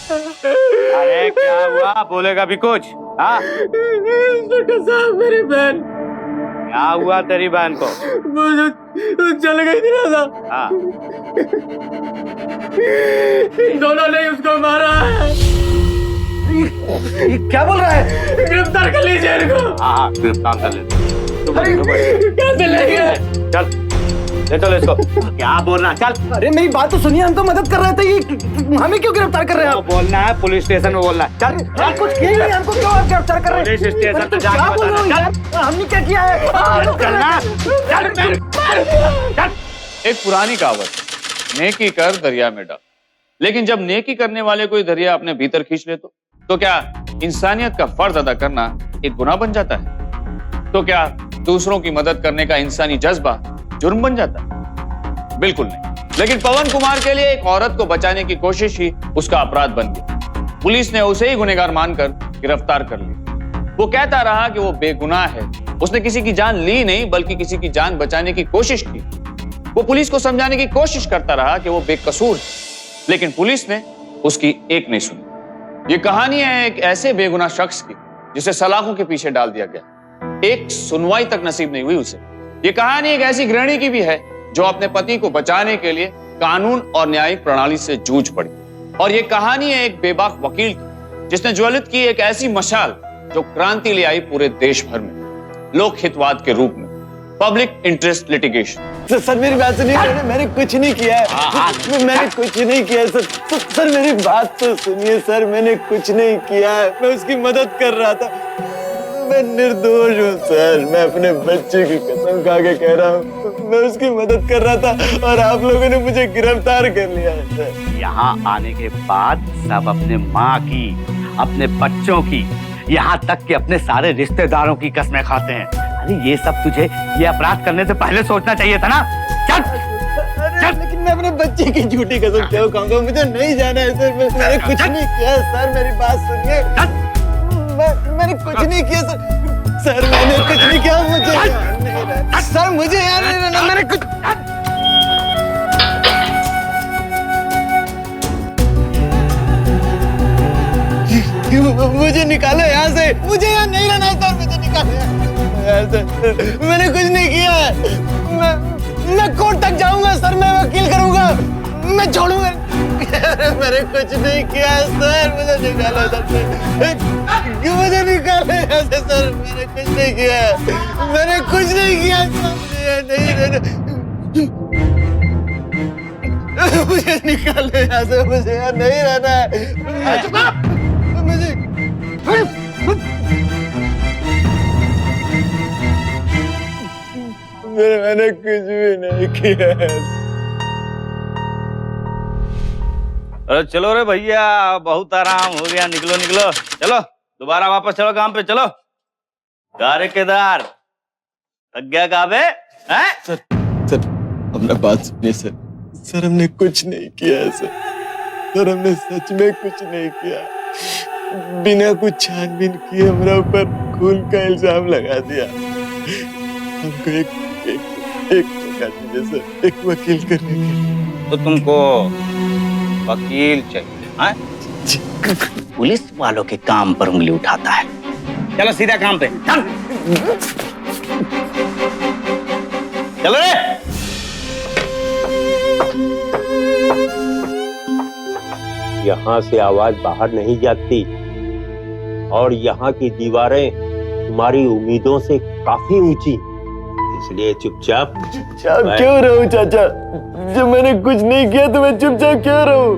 अरे क्या हुआ, बोलेगा भी कुछ? हाँ साहब मेरी बहन, क्या हुआ तेरी बहन को? वो चल गई थी ना साहब। हाँ इन दोनों ने उसको मारा है। ये क्या बोल रहा है? गिरफ्तार कर लीजिए इनको। हाँ गिरफ्तार कर लेते। कैसे लेंगे? चल ले चलो इसको। क्या बोल रहा है? चल। अरे मेरी बात तो सुनिए, हम तो मदद कर रहे थे, ये हमें क्यों गिरफ्तार कर रहे हैं आप? बोलना है पुलिस स्टेशन में बोलना है। चल हम कुछ किए नहीं, हमको क्यों आप गिरफ्तार कर रहे हैं? पुलिस स्टेशन अरे पे तुम जाके क्या बोल रहे हो बताना। यार? हमने क्या किया है? चलना। चल। एक पुरानी कहावत, नेकी कर दरिया में डाल। लेकिन जब नेकी करने वाले कोई दरिया अपने भीतर खींच ले तो क्या इंसानियत का फर्ज अदा करना एक गुनाह बन जाता है? तो क्या दूसरों की मदद करने का इंसानी जज्बा जुर्म बन जाता है? बिल्कुल नहीं। लेकिन पवन कुमार के लिए एक औरत को बचाने की कोशिश ही उसका अपराध बन गई। पुलिस ने उसे ही गुनहगार मानकर गिरफ्तार कर लिया। वो कहता रहा कि वो बेगुनाह है, उसने किसी की जान ली नहीं बल्कि किसी की जान बचाने की कोशिश की। वो पुलिस को समझाने की कोशिश करता रहा कि वो बेकसूर है, लेकिन पुलिस ने उसकी एक नहीं सुनी। ये कहानी है एक ऐसे बेगुनाह शख्स की जिसे सलाखों के पीछे डाल दिया गया, एक सुनवाई तक नसीब नहीं हुई उसे। ये कहानी एक ऐसी गृहिणी की भी है जो अपने पति को बचाने के लिए कानून और न्यायिक प्रणाली से जूझ पड़ी। और ये कहानी है एक बेबाक वकील की जिसने ज्वलित की एक ऐसी मशाल जो क्रांति ले आई पूरे देश भर में, लोक हितवाद के रूप में, पब्लिक इंटरेस्ट लिटिगेशन। सर मेरी बात सुनिए, मैंने कुछ नहीं किया है। मैंने कुछ नहीं किया है सर मेरी बात तो सुनिए सर, मैंने कुछ नहीं किया है। मैं उसकी मदद कर रहा था, मैं निर्दोष हूँ सर। मैं अपने बच्चे की कसम खा के कह रहा हूँ, मैं उसकी मदद कर रहा था और आप लोगों ने मुझे गिरफ्तार कर लिया है सर। यहाँ आने के बाद सब अपने माँ की, अपने बच्चों की, यहाँ तक कि अपने सारे रिश्तेदारों की कसमें खाते हैं। अरे ये सब तुझे ये अपराध करने से पहले सोचना चाहिए था ना। चल चल। लेकिन मैं अपने बच्चे की झूठी कसम क्यों खाऊंगा? मुझे नहीं जाना है सर, मैंने कुछ नहीं किया सर। मेरी बात सुनिए, मैंने कुछ नहीं किया सर मैंने कुछ नहीं किया। मुझे सर मुझे यार नहीं रहना, मैंने कुछ मुझे निकालो यहाँ से, मुझे यहाँ नहीं रहना है सर, मुझे निकालो यहाँ से। मैंने कुछ नहीं किया है। मैं कोर्ट तक जाऊंगा सर, मैं वकील करूंगा, मैं छोड़ूंगा। मैंने कुछ नहीं किया है सर, मुझे निकालो सर, मुझे निकालो यहाँ से सर। मैंने कुछ नहीं किया है, मैंने कुछ नहीं किया सर, नहीं रहना। मुझे निकालो यहाँ से, मुझे यहाँ नहीं रहना है। मैंने कुछ भी नहीं किया है। अरे चलो रे भैया, बहुत आराम हो गया, निकलो निकलो, चलो दोबारा वापस चलो काम पे। चलो गारे केदार, थक गया काबे? सर अपना बात सुनिए सर। सर हमने कुछ नहीं किया है सर हमने सच में कुछ नहीं किया। बिना कुछ छानबीन किए हमारे ऊपर खून का इल्जाम लगा दिया। हमको एक मौका दीजिए सर, एक वकील करने के लिए। तो तुमको वकील चाहिए? हाँ? पुलिस वालों के काम पर उंगली उठाता है। चलो सीधा काम पे चल। चलो रे। यहाँ से आवाज बाहर नहीं जाती और यहाँ की दीवारें तुम्हारी उम्मीदों से काफी ऊंची, इसलिए चुपचाप क्यों रहूं चाचा? जब मैंने कुछ नहीं किया तो मैं चुपचाप क्यों रहूं?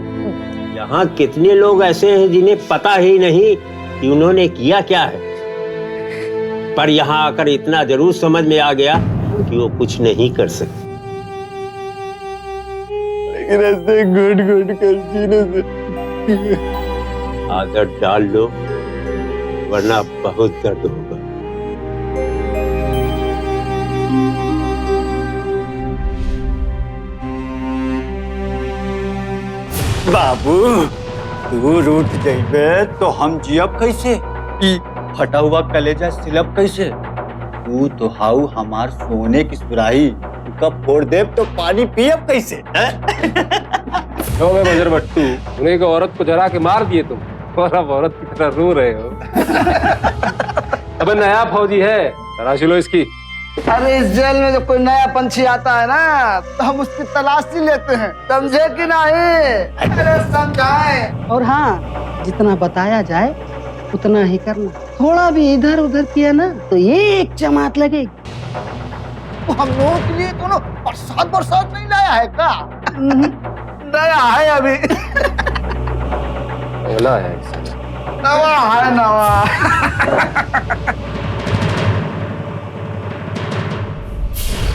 यहाँ कितने लोग ऐसे हैं जिन्हें पता ही नहीं कि उन्होंने किया क्या है, पर यहाँ आकर इतना जरूर समझ में आ गया कि वो कुछ नहीं कर सकते। लेकिन ऐसे घुट कर जीने से आदत डाल लो वरना बहुत दर्द होगा। बाबू तू रूठ जाइबे तो हम जियब कैसे? फटा हुआ कलेजा सिलब कैसे? तू तो हाउ हमार सोने की सुराही, कब फोड़ देब तो पानी पियब कैसे? क्यों बे बजर बट्टू, उन्हें को औरत को जरा के मार दिए तुम और अब औरत की तरह रो रहे हो। अबे नया फौजी है, तलाशी लो इसकी। अरे इस जेल में जब कोई नया पंछी आता है ना तो हम उसकी तलाशी लेते हैं, समझे कि नहीं? अरे समझाए। और हाँ, जितना बताया जाए उतना ही करना। थोड़ा भी इधर उधर किया ना तो ये एक जमात लगेगी। तो हम लोगों के लिए कोनो बरसात नहीं लाया है का? नया है अभी। बोला है नवा है नवा।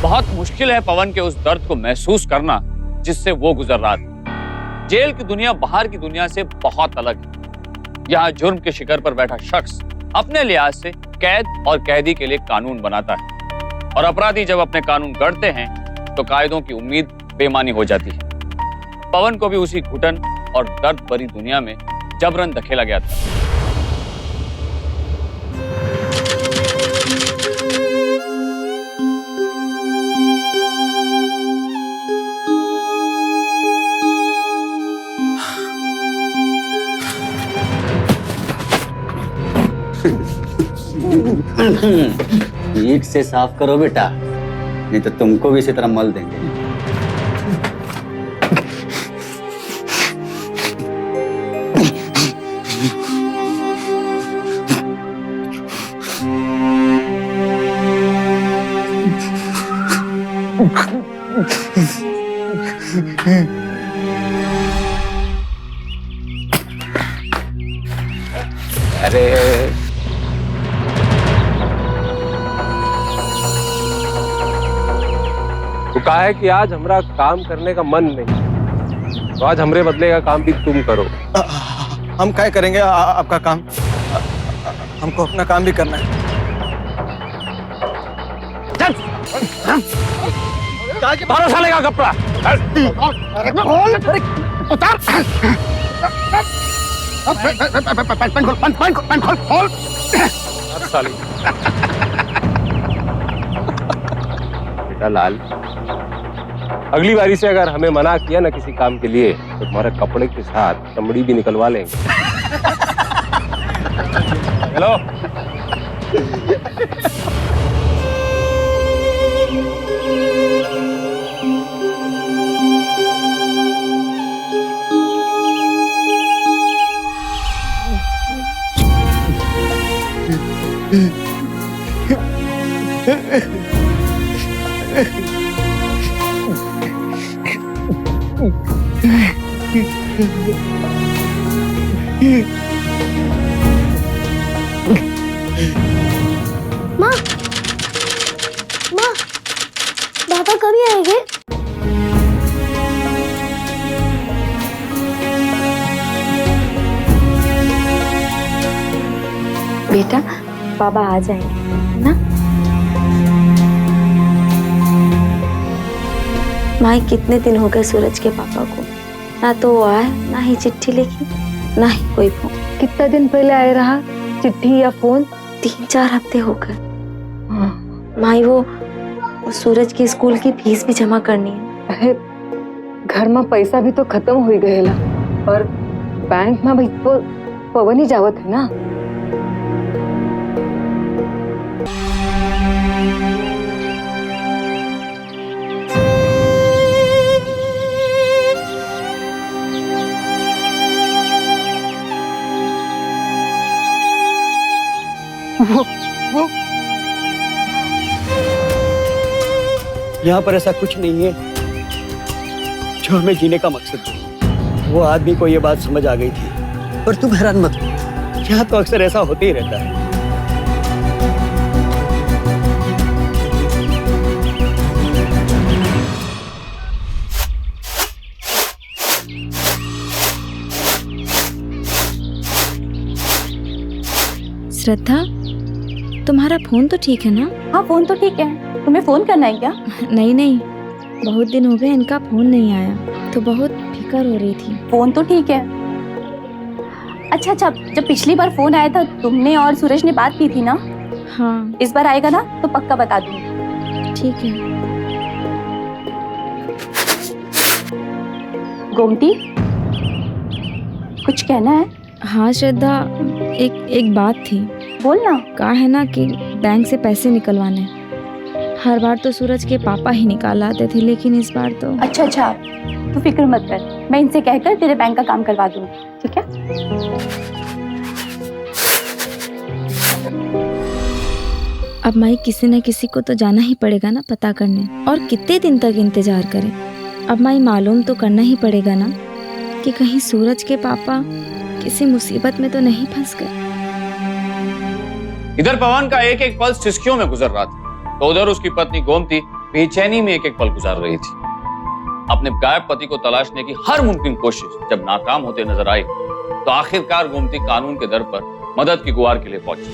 बहुत मुश्किल है पवन के उस दर्द को महसूस करना जिससे वो गुजर रहा था। जेल की दुनिया बाहर की दुनिया से बहुत अलग है। यहाँ जुर्म के शिकार पर बैठा शख्स अपने लिहाज से कैद और कैदी के लिए कानून बनाता है, और अपराधी जब अपने कानून गढ़ते हैं तो कायदों की उम्मीद बेमानी हो जाती है। पवन को भी उसी घुटन और दर्द भरी दुनिया में जबरन धकेला गया था। ईंट से साफ करो बेटा, नहीं तो तुमको भी इसी तरह मल देंगे। अरे तो कहा है कि आज हमारा काम करने का मन नहीं, तो आज हमरे बदले का काम भी तुम करो। हम क्या करेंगे आपका काम? हमको अपना काम भी करना है। बारह साले का कपड़ा साली। बेटा लाल, अगली बारी से अगर हमें मना किया ना किसी काम के लिए तो तुम्हारे कपड़े के साथ चमड़ी भी निकलवा लेंगे। हेलो माँ, माँ, पापा कभी आएंगे? बेटा, पापा आ जाएंगे ना? माँ, कितने दिन हो गए सूरज के पापा को, ना तो वो आए, ना ही चिट्ठी लिखी, ना ही कोई फोन। कितना दिन पहले आए रहा चिट्ठी या फोन? 3-4 हफ्ते हो गए। माई, वो सूरज की स्कूल की फीस भी जमा करनी है। अरे घर में पैसा भी तो खत्म हो गएला, और बैंक में भी तो पवन ही जावत है ना। वो यहाँ पर ऐसा कुछ नहीं है जो हमें जीने का मकसद है। वो आदमी को ये बात समझ आ गई थी, पर तुम हैरान मत हो, यहाँ तो अक्सर ऐसा होते ही रहता है। श्रद्धा, तुम्हारा फोन तो ठीक है ना? हाँ, फोन तो ठीक है। तुम्हें फोन करना है क्या? नहीं नहीं, बहुत दिन हो गए इनका फोन नहीं आया, तो बहुत फिक्र हो रही थी। फोन तो ठीक है। अच्छा, जब पिछली बार फोन आया था तुमने और सूरज ने बात की थी ना? हाँ। इस बार आएगा ना तो पक्का बता दूंगी। ठीक है। गोमती, कुछ कहना है? हाँ श्रद्धा, एक बात थी। बोल ना। कहा है ना कि बैंक से पैसे निकलवाने। हर बार तो सूरज के पापा ही निकाल आते थे, लेकिन इस बार तो। अच्छा, तू फिक्र मत कर, मैं इनसे कहकर तेरे बैंक का काम करवा दूंगी, ठीक है? अब माई किसी न किसी को तो जाना ही पड़ेगा ना पता करने, और कितने दिन तक इंतजार करें। अब माई मालूम तो करना ही पड़ेगा ना कि कहीं सूरज के पापा किसी मुसीबत में तो नहीं फंस गए। इधर पवन का एक एक पल सिसकियों में गुजर रहा था, तो उधर उसकी पत्नी गोमती बेचैनी में एक एक पल गुजार रही थी। अपने गायब पति को तलाशने की हर मुमकिन कोशिश जब नाकाम होते नजर आई, तो आखिरकार गोमती कानून के दर पर मदद की गुहार के लिए पहुंची।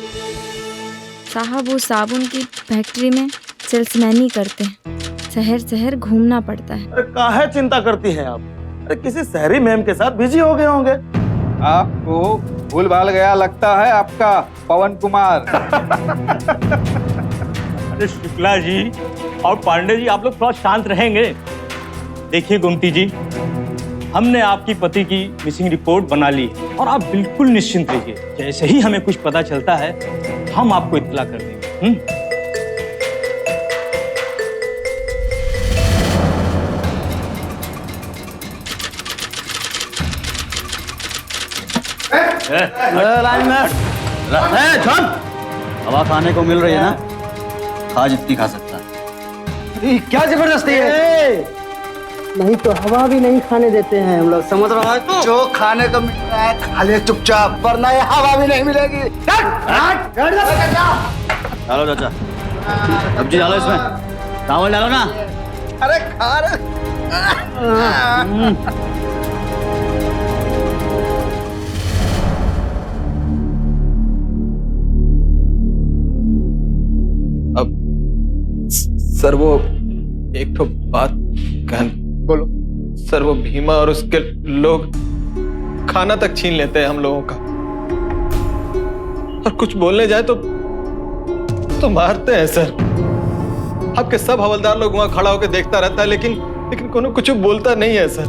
साहब, वो साबुन की फैक्ट्री में सेल्समैनी करते हैं, शहर शहर घूमना पड़ता है। अरे काहे चिंता करती हैं आप? अरे किसी शहरी मैम के साथ बिजी हो गए होंगे। आपको भूल भाल गया लगता है आपका पवन कुमार। अरे शुक्ला जी और पांडे जी, आप लोग थोड़ा शांत रहेंगे। देखिए गोमती जी, हमने आपकी पति की मिसिंग रिपोर्ट बना ली है और आप बिल्कुल निश्चिंत रहिए। जैसे ही हमें कुछ पता चलता है हम आपको इत्तला कर देंगे। हवा खाने को मिल रही है ना, खा जितनी खा सकता है। क्या जबरदस्ती है? नहीं तो हवा भी नहीं खाने देते हैं हम लोग, समझ रहा है? जो खाने को मिल रहा है खा ले चुपचाप, वरना ये हवा भी नहीं मिलेगी। डालो चाचा, सब्जी डालो इसमें, चावल डालो ना। अरे खा रहे। सर वो एक तो बात बोलो। सर वो भीमा और उसके लोग खाना तक छीन लेते हैं हम लोगों का, और कुछ बोलने जाए तो मारते हैं सर। आपके सब हवलदार लोग वहां खड़ा होकर देखता रहता है, लेकिन कोनो कुछ बोलता नहीं है सर।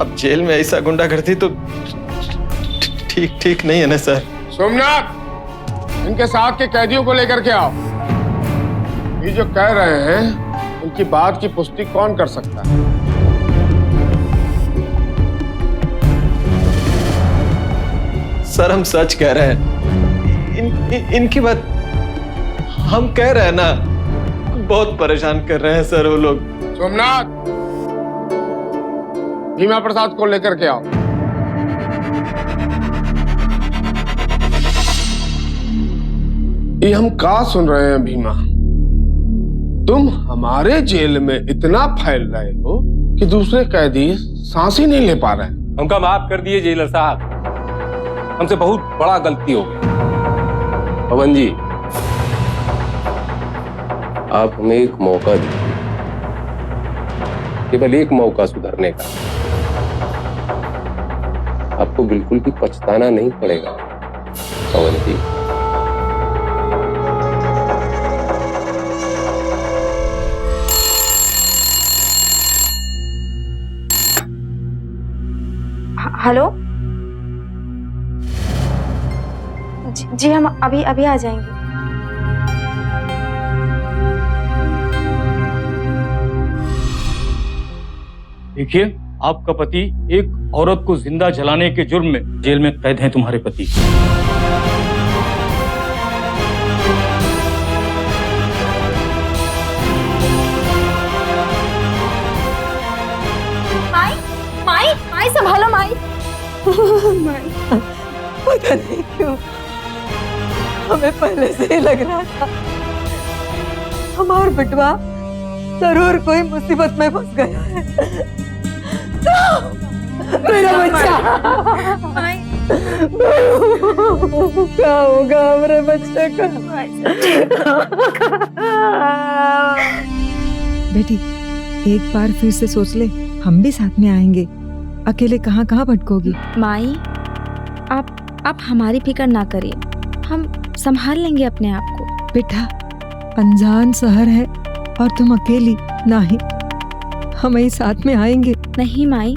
अब जेल में ऐसा गुंडागर्दी तो ठीक नहीं है ना सर। सोमनाथ, इनके साथ के कैदियों को लेकर के आओ। ये जो कह रहे हैं उनकी बात की पुष्टि कौन कर सकता है? सर हम सच कह रहे हैं, इनकी बात हम कह रहे हैं ना। बहुत परेशान कर रहे हैं सर वो लोग। सोमनाथ, भीमा प्रसाद को लेकर के आओ। ये हम क्या सुन रहे हैं भीमा? तुम हमारे जेल में इतना फैल रहे हो कि दूसरे कैदी सांस ही नहीं ले पा रहे। हमका माफ कर दिए जेलर साहब, हमसे बहुत बड़ा गलती हो गई। पवन जी, आप हमें एक मौका दीजिए, केवल एक मौका सुधरने का। आपको बिल्कुल भी पछताना नहीं पड़ेगा पवन जी। हेलो जी, हम अभी आ जाएंगे। देखिए, आपका पति एक औरत को जिंदा जलाने के जुर्म में जेल में कैद हैं। तुम्हारे पति माई संभालो माई। पता नहीं क्यों हमें पहले से ही लग रहा था हमारा बेटवा जरूर कोई मुसीबत में फंस गया है। मेरा बच्चा क्या होगा हमारे बच्चे का? बेटी, एक बार फिर से सोच ले, हम भी साथ में आएंगे। अकेले कहाँ कहाँ भटकोगी? माई, आप हमारी फिक्र ना करिए, हम संभाल लेंगे अपने आप को। बेटा, अनजान शहर है और तुम अकेली नहीं, हम ही साथ में आएंगे। नहीं माई,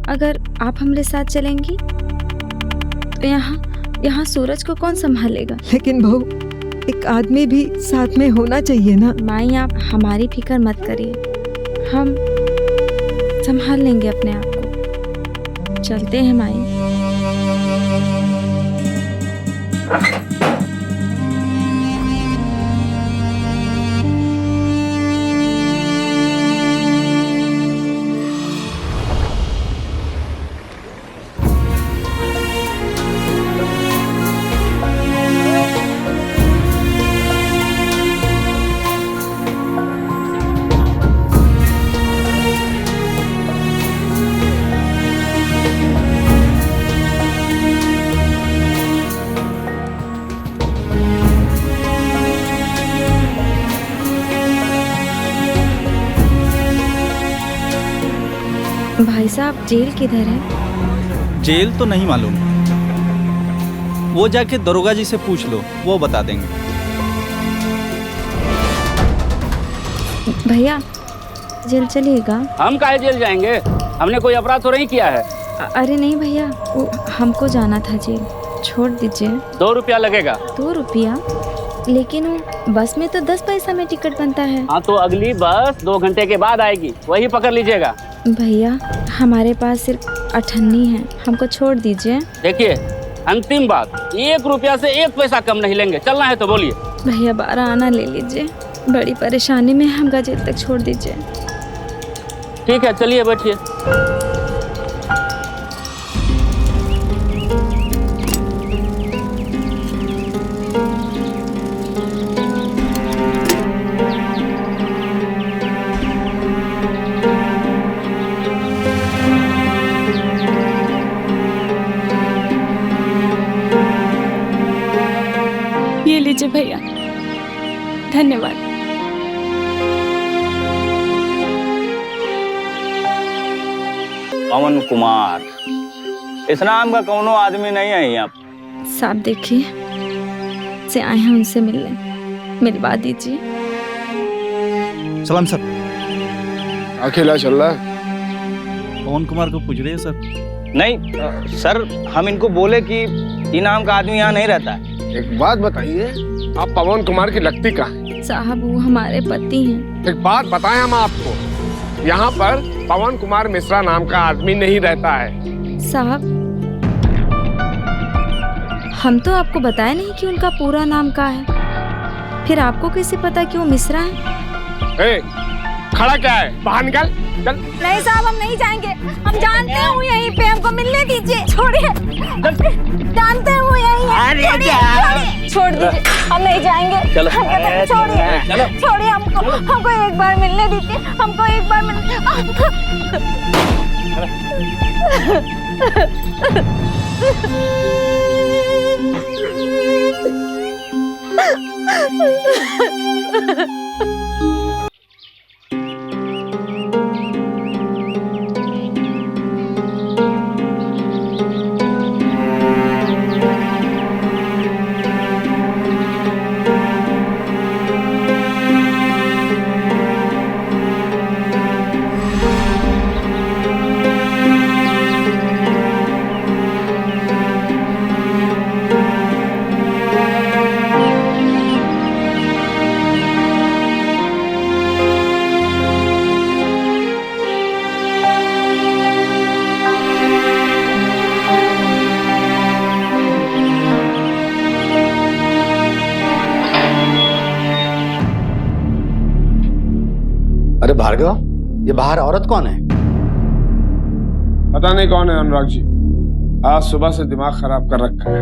अगर आप हमारे साथ चलेंगी तो यहाँ सूरज को कौन संभालेगा? लेकिन बहू, एक आदमी भी साथ में होना चाहिए ना। माई, आप हमारी फिक्र मत करिए, हम संभाल लेंगे अपने आप को। चलते हैं माई। भाई साहब, जेल किधर है? जेल तो नहीं मालूम, वो जाके दरोगा जी से पूछ लो, वो बता देंगे। भैया, जेल चलिएगा? हम काहे जेल जाएंगे? हमने कोई अपराध तो नहीं किया है। अरे नहीं भैया, हमको जाना था जेल, छोड़ दीजिए। 2 रुपया लगेगा। 2 रुपया? लेकिन वो बस में तो 10 पैसा में टिकट बनता है। हाँ, तो अगली बस 2 घंटे के बाद आएगी, वही पकड़ लीजिएगा। भैया, हमारे पास सिर्फ 98 है, हमको छोड़ दीजिए। देखिए, अंतिम बात, 1 रुपया से 1 पैसा कम नहीं लेंगे। चलना है तो बोलिए। भैया, 12 आना ले लीजिए, बड़ी परेशानी में हमका जेल तक छोड़ दीजिए। ठीक है, चलिए बैठिए। ये लीजिए भैया, धन्यवाद। पवन कुमार, इस नाम का कौनो आदमी नहीं है यहाँ। साहब देखिए, से आए हैं उनसे मिलने, मिलवा दीजिए। सलाम सर। अकेला चल रहा है? पवन कुमार को पूछ रहे हैं सर। नहीं सर, हम इनको बोले कि ये नाम का आदमी यहाँ नहीं रहता है। एक बात बताइए, आप पवन कुमार की लगती कहाँ है? साहब, वो हमारे पति हैं। एक बात बताएं हम आपको, यहाँ पर पवन कुमार मिश्रा नाम का आदमी नहीं रहता है। साहब, हम तो आपको बताया नहीं कि उनका पूरा नाम क्या है, फिर आपको कैसे पता कि वो मिश्रा है? खड़ा क्या है? बाहर निकल, चल। नहीं साहब, हम नहीं जाएंगे, हम जानते हैं वो यहीं पे, हमको मिलने दीजिए। छोड़िए, जानते हैं वो यहीं है। छोड़ दीजिए, हम नहीं जाएंगे। छोड़िए हमको एक बार मिलने दीजिए, हमको एक बार अरे भार्गव, ये बाहर औरत कौन है? पता नहीं कौन है अनुराग जी, आज सुबह से दिमाग खराब कर रखा है।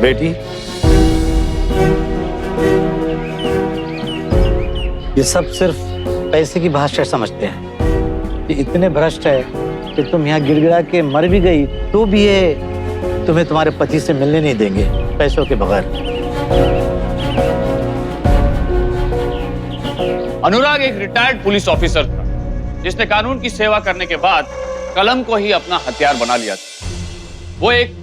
बेटी, ये सब सिर्फ पैसे की भाषा समझते हैं। ये इतने भ्रष्ट है कि तुम यहाँ गिड़गिड़ा के मर भी गई तो भी ये तुम्हें तुम्हारे पति से मिलने नहीं देंगे पैसों के बगैर। अनुराग एक रिटायर्ड पुलिस ऑफिसर था जिसने कानून की सेवा करने के बाद कलम को ही अपना हथियार बना लिया था। वो एक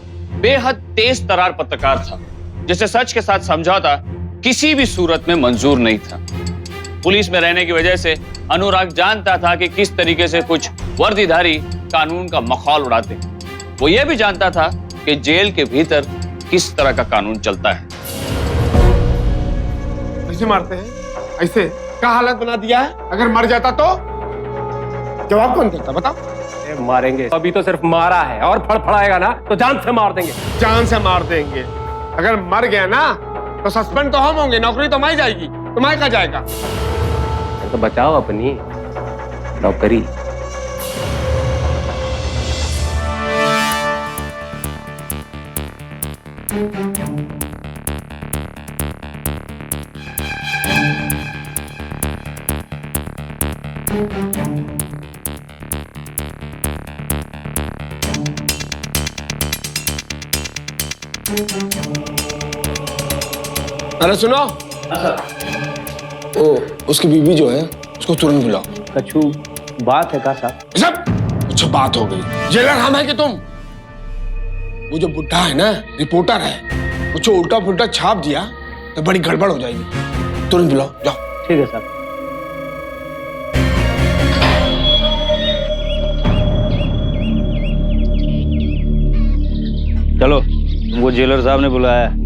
बेहद तेज तर्रार पत्रकार था जिसे सच के साथ समझौता किसी भी सूरत में मंजूर नहीं था। पुलिस में रहने की वजह से अनुराग जानता था कि किस तरीके से कुछ वर्दीधारी कानून का मखौल उड़ाते हैं। वो ये भी जानता था कि जेल के भीतर किस तरह का कानून चलता है। ऐसे मारते हैं, ऐसे क्या हालत बना दिया है? अगर मर जाता तो जवाब कौन देता बताओ? मारेंगे, अभी तो सिर्फ मारा है, और फड़फड़ाएगा ना तो जान से मार देंगे। जान से मार देंगे। अगर मर गया ना तो सस्पेंड तो हम होंगे, नौकरी तो हमारी जाएगी, तुम्हारे कहाँ जाएगा? तो बचाओ अपनी नौकरी। अरे सुनो, ओ उसकी बीवी जो है उसको तुरंत बुलाओ। कछु बात है का साहब? सब अच्छा बात हो गई। जेलर हम है कि तुम? वो जो बुढ़ा है ना, रिपोर्टर है, वो जो उल्टा फुल्टा छाप दिया तो बड़ी गड़बड़ हो जाएगी। तुरंत बुलाओ, जाओ। ठीक है साहब। चलो, वो जेलर साहब ने बुलाया है।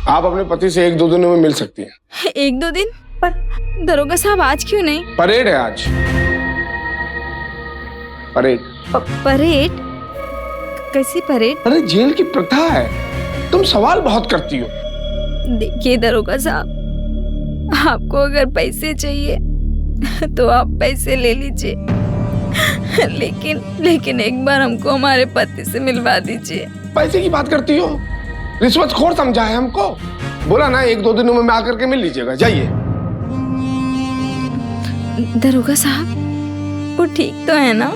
आप अपने पति से 1-2 दिनों में मिल सकती हैं। 1-2 दिन? पर दरोगा साहब आज क्यों नहीं? परेड है आज। परेड? परेड? कैसी परेड? अरे जेल की प्रथा है, तुम सवाल बहुत करती हो। देखिए दरोगा साहब, आपको अगर पैसे चाहिए तो आप पैसे ले लीजिए, लेकिन एक बार हमको हमारे पति से मिलवा दीजिए। पैसे की बात करती हो? रिश्वतखोर समझा है हमको। बोला ना 1-2 दिनों में आकर के मिल लीजिएगा, जाइए। दरोगा साहब, वो ठीक तो है ना?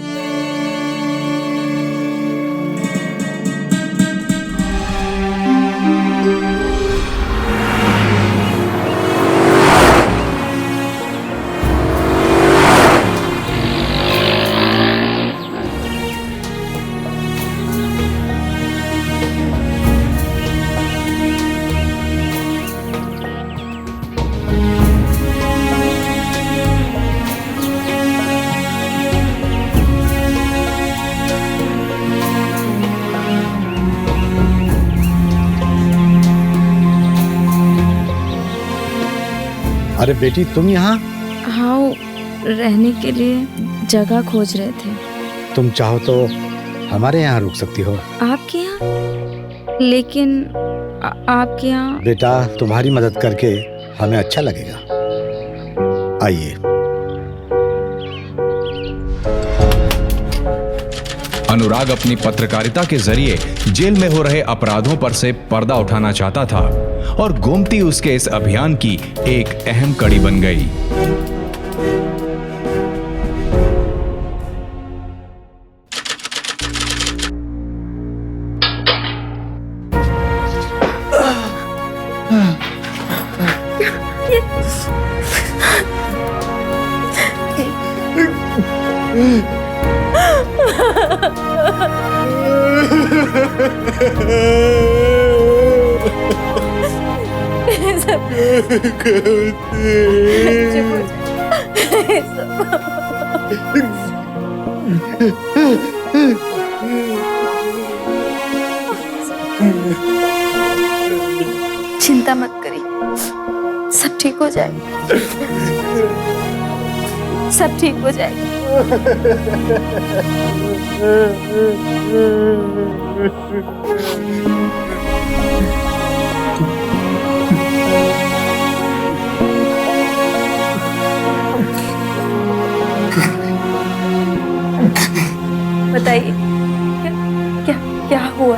अरे बेटी तुम यहाँ? हाँ, रहने के लिए जगह खोज रहे थे। तुम चाहो तो हमारे यहाँ रुक सकती हो। आपके यहाँ? लेकिन आपके यहाँ? बेटा तुम्हारी मदद करके हमें अच्छा लगेगा। आइए। अनुराग अपनी पत्रकारिता के जरिए जेल में हो रहे अपराधों पर से पर्दा उठाना चाहता था और गोमती उसके इस अभियान की एक अहम कड़ी बन गई। चिंता मत करिए, सब ठीक हो जाएगा। सब ठीक हो जाएगा। बताइए क्या क्या क्या हुआ?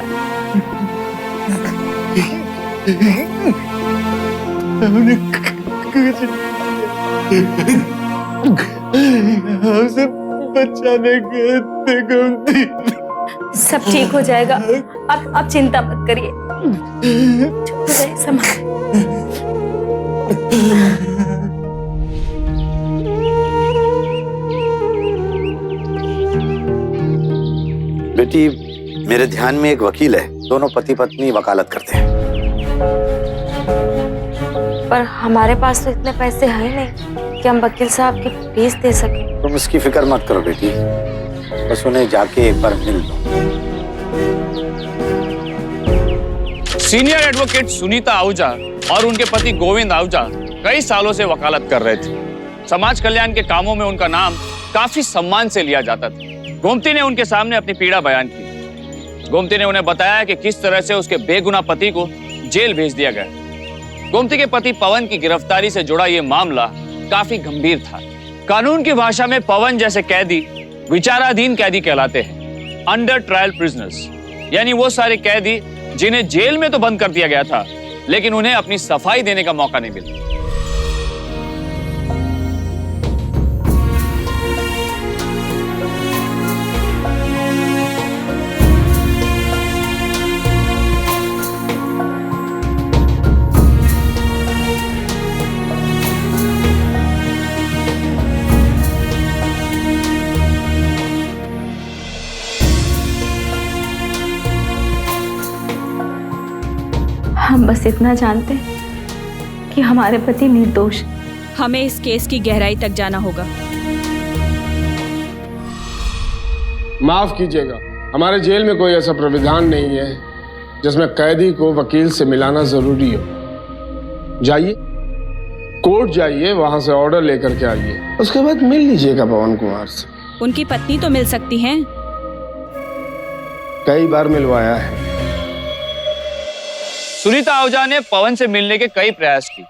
हमने कुछ हमसे बचाने गए थे गोमती। सब ठीक हो जाएगा, आप चिंता मत करिए। चुप हो जाइए, संभाल। बेटी, मेरे ध्यान में एक वकील है, दोनों पति पत्नी वकालत करते हैं। पर हमारे पास तो इतने पैसे हैं नहीं कि हम वकील साहब की फीस दे सकें। तुम इसकी फिक्र मत करो बेटी, बस उन्हें जाके एक बार मिल लो। सीनियर एडवोकेट सुनीता आहूजा और उनके पति गोविंद आहूजा कई सालों से वकालत कर रहे थे। समाज कल्याण के कामों में उनका नाम काफी सम्मान से लिया जाता था। गोमती ने उनके सामने अपनी पीड़ा बयान की। गोमती ने उन्हें बताया कि किस तरह से उसके बेगुनाह पति को जेल भेज दिया गया। गोमती के पति पवन की गिरफ्तारी से जुड़ा यह मामला काफी गंभीर था। कानून की भाषा में पवन जैसे कैदी विचाराधीन कैदी कहलाते हैं, अंडर ट्रायल प्रिजनर्स, यानी वो सारे कैदी जिन्हें जेल में तो बंद कर दिया गया था, लेकिन उन्हें अपनी सफाई देने का मौका नहीं मिला। हम बस इतना जानते हैं कि हमारे पति निर्दोष। हमें इस केस की गहराई तक जाना होगा। माफ कीजिएगा, हमारे जेल में कोई ऐसा प्राविधान नहीं है जिसमें कैदी को वकील से मिलाना जरूरी हो। जाइए कोर्ट जाइए, वहां से ऑर्डर लेकर के आइए, उसके बाद मिल लीजिएगा पवन कुमार से। उनकी पत्नी तो मिल सकती हैं। कई बार मिलवाया है। सुनीता आहूजा ने पवन से मिलने के कई प्रयास किए,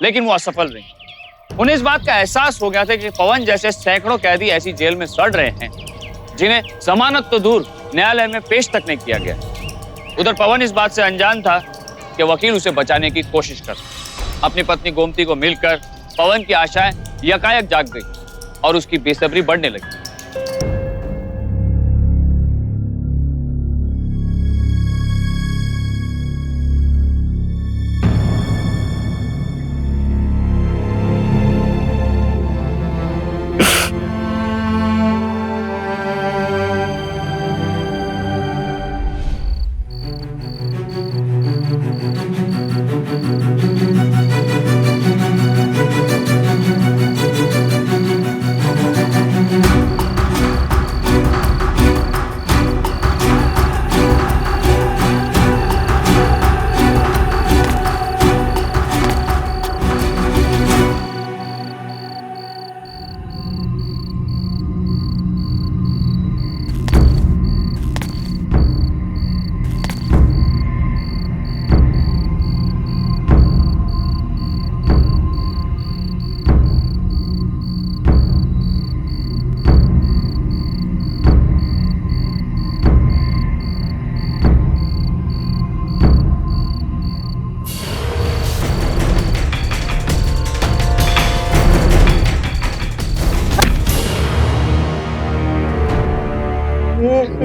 लेकिन वो असफल रही। उन्हें इस बात का एहसास हो गया था कि पवन जैसे सैकड़ों कैदी ऐसी जेल में सड़ रहे हैं जिन्हें जमानत तो दूर न्यायालय में पेश तक नहीं किया गया। उधर पवन इस बात से अनजान था कि वकील उसे बचाने की कोशिश कर। अपनी पत्नी गोमती को मिलकर पवन की आशाएं यकायक जाग गई और उसकी बेसब्री बढ़ने लगी।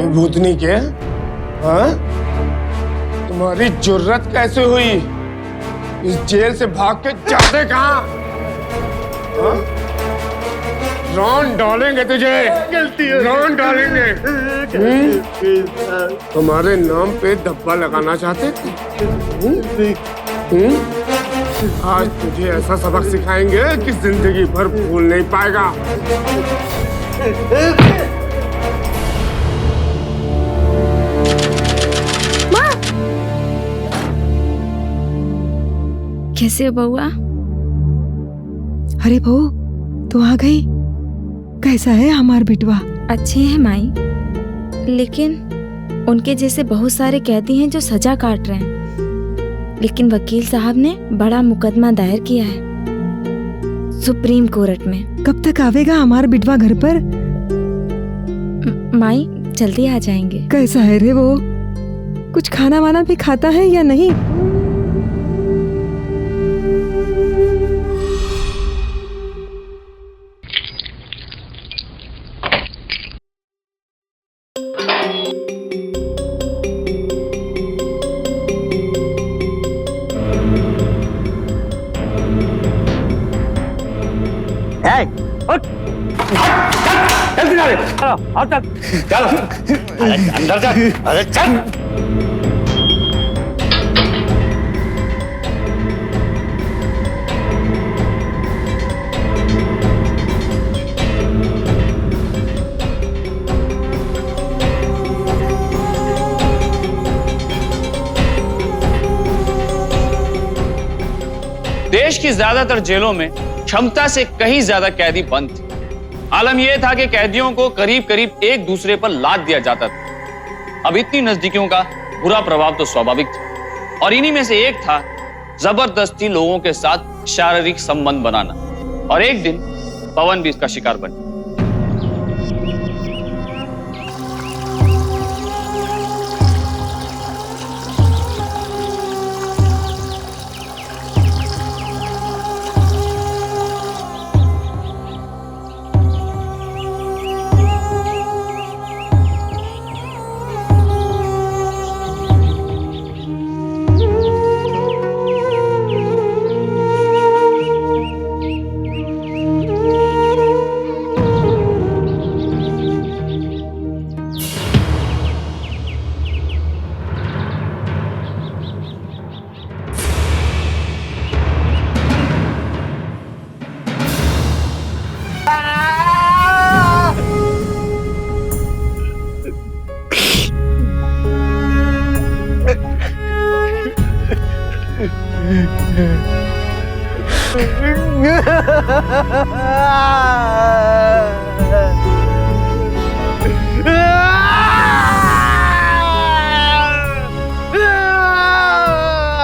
भूतनी के, हाँ? तुम्हारी जुर्रत कैसे हुई इस जेल से भाग के जाते कहाँ? हाँ? रौन डालेंगे तुझे, रौन डालेंगे। तुम्हारे नाम पे धब्बा लगाना चाहते थे? आज तुझे ऐसा सबक सिखाएंगे कि जिंदगी भर भूल नहीं पाएगा। कैसे हो बउआ? अरे बहू, तू आ गई। कैसा है हमार बिटवा? अच्छे हैं माई, लेकिन उनके जैसे बहुत सारे कैदी हैं जो सजा काट रहे हैं। लेकिन वकील साहब ने बड़ा मुकदमा दायर किया है सुप्रीम कोर्ट में। कब तक आवेगा हमार बिटवा घर पर? माई जल्दी आ जाएंगे। कैसा है रे वो? कुछ खाना वाना भी खाता है या नहीं? चलो और चल चलो अरे अंदर चल अरे चल देश की ज्यादातर जेलों में क्षमता से कहीं ज्यादा कैदी बंद थे। आलम यह था कि कैदियों को करीब करीब एक दूसरे पर लाद दिया जाता था। अब इतनी नजदीकियों का बुरा प्रभाव तो स्वाभाविक था और इन्हीं में से एक था जबरदस्ती लोगों के साथ शारीरिक संबंध बनाना। और एक दिन पवन भी इसका शिकार बना।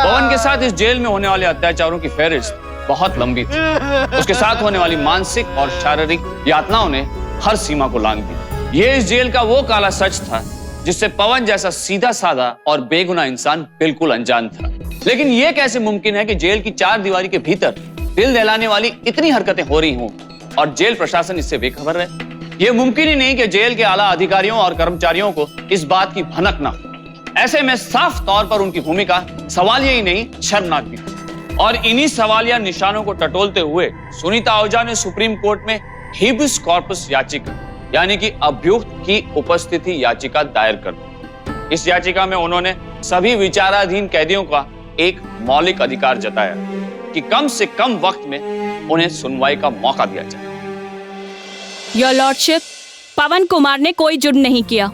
पवन के साथ इस जेल में होने वाले अत्याचारों की फहरिस्त बहुत लंबी थी। उसके साथ होने वाली मानसिक और शारीरिक यातनाओं ने हर सीमा को लांघ दी। ये इस जेल का वो काला सच था जिससे पवन जैसा सीधा साधा और बेगुनाह इंसान बिल्कुल अनजान था। लेकिन यह कैसे मुमकिन है कि जेल की चार दीवारी के भीतर दिल दहलाने वाली इतनी हरकतें हो रही हों और जेल प्रशासन इससे बेखबर रहे? यह मुमकिन ही नहीं कि जेल के आला अधिकारियों और कर्मचारियों को इस बात की भनक ना हो। ऐसे में साफ तौर पर उनकी भूमिका सवालिया ही नहीं शर्मनाक भी थी। और इन्हीं सवालिया निशानों को टटोलते हुए सुनीता आहूजा ने सुप्रीम कोर्ट में हेबियस कॉर्पस याचिका यानी कि अभियुक्त की उपस्थिति याचिका दायर कर दी। इस याचिका में उन्होंने सभी विचाराधीन कैदियों का एक मौलिक अधिकार जताया कि कम से कम वक्त में उन्हें सुनवाई का मौका दिया जाए। योर लॉर्डशिप, पवन कुमार ने कोई जुर्म नहीं किया,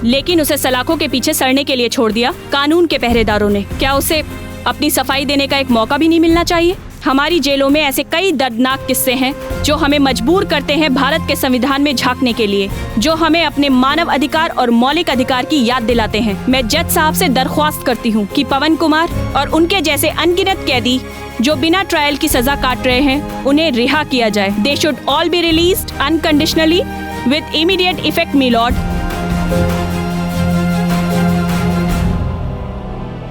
लेकिन उसे सलाखों के पीछे सड़ने के लिए छोड़ दिया कानून के पहरेदारों ने। क्या उसे अपनी सफाई देने का एक मौका भी नहीं मिलना चाहिए? हमारी जेलों में ऐसे कई दर्दनाक किस्से हैं जो हमें मजबूर करते हैं भारत के संविधान में झांकने के लिए, जो हमें अपने मानव अधिकार और मौलिक अधिकार की याद दिलाते हैं। मैं जज साहब से दरख्वास्त करती हूँ कि पवन कुमार और उनके जैसे अनगिनत कैदी जो बिना ट्रायल की सजा काट रहे हैं उन्हें रिहा किया जाए। They should all be released unconditionally with immediate effect, me Lord.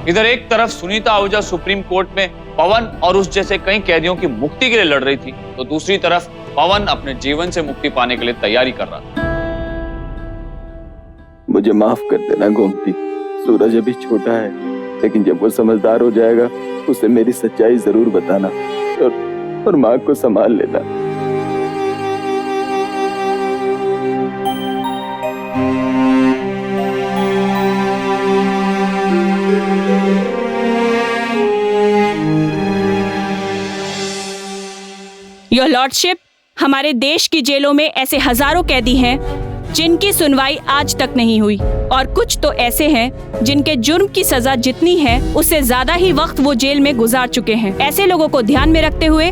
इधर एक तरफ सुनीता आहूजा सुप्रीम कोर्ट में पवन और उस जैसे कई कैदियों की मुक्ति के लिए लड़ रही थी, तो दूसरी तरफ पवन अपने जीवन से मुक्ति पाने के लिए तैयारी कर रहा था। मुझे माफ कर देना गोमती, सूरज अभी छोटा है, लेकिन जब वो समझदार हो जाएगा उसे मेरी सच्चाई जरूर बताना और माँ को संभाल लेना। योर लॉर्डशिप, हमारे देश की जेलों में ऐसे हजारों कैदी हैं जिनकी सुनवाई आज तक नहीं हुई, और कुछ तो ऐसे हैं जिनके जुर्म की सजा जितनी है उससे ज्यादा ही वक्त वो जेल में गुजार चुके हैं। ऐसे लोगों को ध्यान में रखते हुए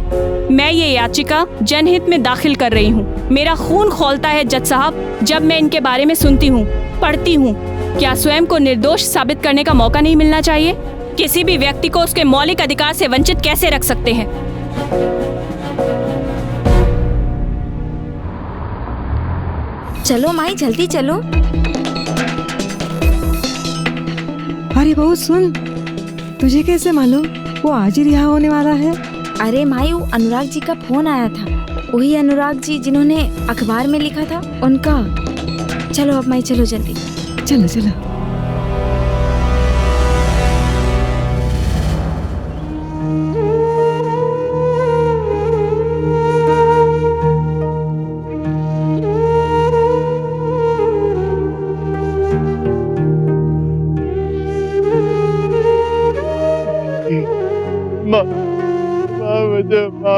मैं ये याचिका जनहित में दाखिल कर रही हूँ। मेरा खून खौलता है जज साहब जब मैं इनके बारे में सुनती हूँ, पढ़ती हूँ। क्या स्वयं को निर्दोष साबित करने का मौका नहीं मिलना चाहिए? किसी भी व्यक्ति को उसके मौलिक अधिकार से वंचित कैसे रख सकते हैं? चलो माई, जल्दी चलो। अरे बहू सुन, तुझे कैसे मालूम वो आज ही रिहा होने वाला है? अरे माई, वो अनुराग जी का फोन आया था, वही अनुराग जी जिन्होंने अखबार में लिखा था उनका। चलो अब माई, चलो जल्दी। चलो चलो।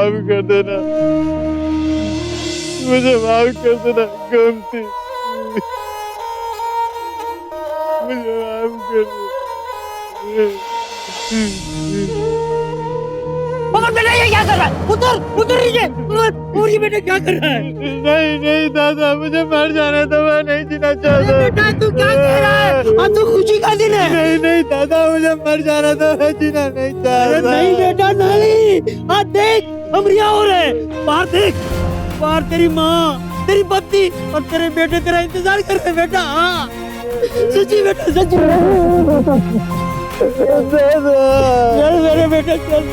माफ कर देना, मुझे माफ कर देना गोमती, मुझे माफ कर देना। पवन बेटा ये क्या कर रहा है? उतर नीचे। और ये बेटा क्या कर रहा है? नहीं नहीं दादा, मुझे मर जाना था, मैं नहीं जीना चाहता। बेटा तू क्या कह रहा है? आज तो खुशी का दिन है। नहीं नहीं दादा, मुझे मर जाना था, मैं जीना नहीं चाहता। नहीं बेटा नहीं, आज देख हम रिया हो रहे हैं। बाहर देख, बाहर तेरी माँ, तेरी पत्नी और तेरे बेटे तेरा इंतजार कर रहे हैं बेटा। हाँ सच्ची बेटा, सच्ची। चल मेरे बेटे चल।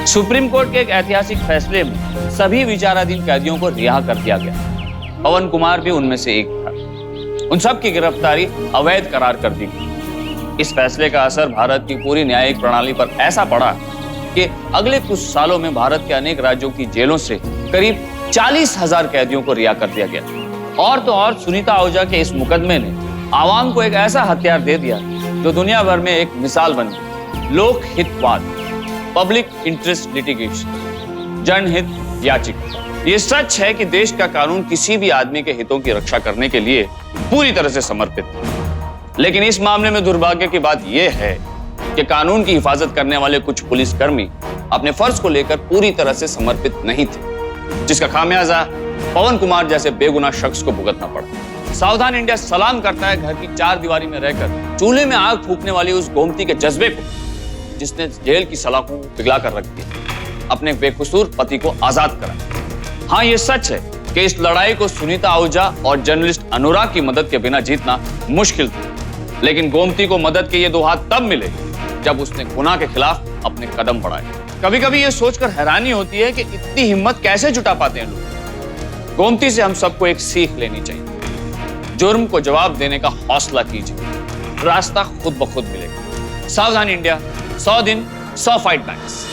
सुप्रीम कोर्ट के एक ऐतिहासिक फैसले में सभी विचाराधीन कैदियों को रिहा कर दिया गया। पवन कुमार भी उनमें से एक था। उन सब की गिरफ्तारी अवैध करार कर दी गई। इस फैसले का असर भारत की पूरी न्यायिक प्रणाली पर ऐसा पड़ा कि अगले कुछ सालों में भारत के अनेक राज्यों की जेलों से करीब 40,000 कैदियों को रिहा कर दिया गया। और तो और सुनीता आहूजा के इस मुकदमे ने आवाम को एक ऐसा हथियार दे दिया जो दुनिया भर में एक मिसाल बन गई। लोक हितवाद, पब्लिक इंटरेस्ट लिटिगेशन, जनहित याचिका। ये सच है कि देश का कानून किसी भी आदमी के हितों की रक्षा करने के लिए पूरी तरह से समर्पित है। लेकिन इस मामले में दुर्भाग्य की बात यह है कि कानून की हिफाजत करने वाले कुछ पुलिसकर्मी अपने फर्ज को लेकर पूरी तरह से समर्पित नहीं थे, जिसका खामियाजा पवन कुमार जैसे बेगुनाह शख्स को भुगतना पड़ा। सावधान इंडिया सलाम करता है घर की चार दीवारी में रहकर चूल्हे में आग फूकने वाली उस गोमती के जज्बे को, जिसने जेल की सलाखों को पिघला कर रख दिया, अपने बेकसूर पति को आजाद करा। हाँ, ये सच है कि इस लड़ाई को सुनीता आहूजा और जर्नलिस्ट अनुराग की मदद के बिना जीतना मुश्किल था। लेकिन गोमती को मदद के ये दो हाथ तब मिले जब उसने गुनाह के खिलाफ अपने कदम बढ़ाए। कभी कभी ये सोचकर हैरानी होती है कि इतनी हिम्मत कैसे जुटा पाते हैं लोग। गोमती से हम सबको एक सीख लेनी चाहिए। जुर्म को जवाब देने का हौसला कीजिए, रास्ता खुद ब खुद मिलेगा। सावधान इंडिया, 100 दिन 100 फाइट बैक्स।